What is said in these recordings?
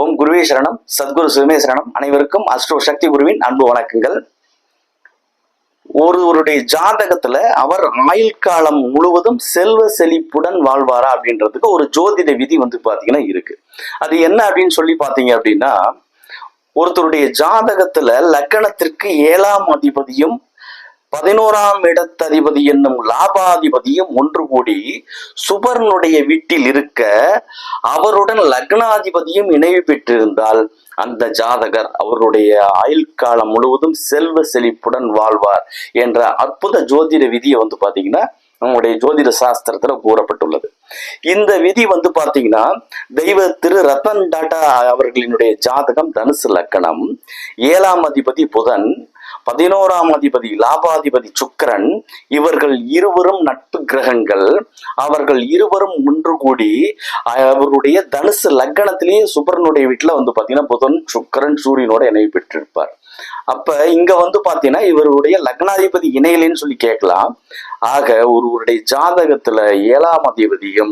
ஓம் குருவே சரணம், சத்குரு சிவமே சரணம். அனைவருக்கும் அஸ்ட்ரோ சக்தி குருவின் அன்பு வணக்கங்கள். ஒருவருடைய ஜாதகத்துல அவர் ஆயுள் காலம் முழுவதும் செல்வ செழிப்புடன் வாழ்வாரா அப்படின்றதுக்கு ஒரு ஜோதிட விதி பாத்தீங்கன்னா இருக்கு. அது என்ன அப்படின்னு சொல்லி பாத்தீங்க அப்படின்னா, ஒருத்தருடைய ஜாதகத்துல லக்கணத்திற்கு 7ஆம் அதிபதியும் 11ஆம் இடத்ததிபதி என்னும் லாபாதிபதியும் ஒன்று கூடி சுபர்னுடைய வீட்டில் இருக்க அவருடன் லக்னாதிபதியும் இணைவு பெற்றிருந்தால் அந்த ஜாதகர் அவருடைய ஆயுள் காலம் முழுவதும் செல்வ செழிப்புடன் வாழ்வார் என்ற அற்புத ஜோதிட விதியை பாத்தீங்கன்னா நம்முடைய ஜோதிட சாஸ்திரத்துல கூறப்பட்டுள்ளது. இந்த விதி பாத்தீங்கன்னா தெய்வ திரு ரத்தன் டாடா அவர்களினுடைய ஜாதகம் தனுசு லக்கணம், 7ஆம் அதிபதி புதன், 11ஆம் அதிபதி லாபாதிபதி சுக்கிரன், இவர்கள் இருவரும் நட்பு கிரகங்கள். அவர்கள் இருவரும் ஒன்று கூடி அவருடைய தனுசு லக்கணத்திலேயே சுக்கிரனுடைய வீட்டுல பாத்தீங்கன்னா புதன் சுக்கிரன் சூரியனோட இணைவு பெற்றிருப்பார். அப்ப இங்க பாத்தீங்கன்னா இவருடைய லக்னாதிபதி இணையலன்னு சொல்லி கேட்கலாம். ஆக ஒருவருடைய ஜாதகத்துல 7ஆம் அதிபதியும்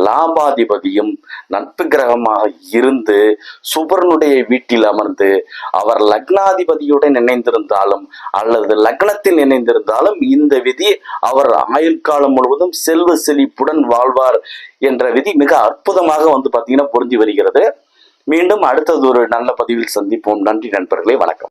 லாபாதிபதியும் நட்பு கிரகமாக இருந்து சுபரனுடைய வீட்டில் அமர்ந்து அவர் லக்னாதிபதியுடன் இணைந்திருந்தாலும் அல்லது லக்னத்தில் இணைந்திருந்தாலும் இந்த விதி அவர் ஆயுள் காலம் முழுவதும் செல்வ செழிப்புடன் வாழ்வார் என்ற விதி மிக அற்புதமாக பாத்தீங்கன்னா பொருந்தி வருகிறது. மீண்டும் அடுத்தது ஒரு நல்ல பதிவில் சந்திப்போம். நன்றி நண்பர்களே, வணக்கம்.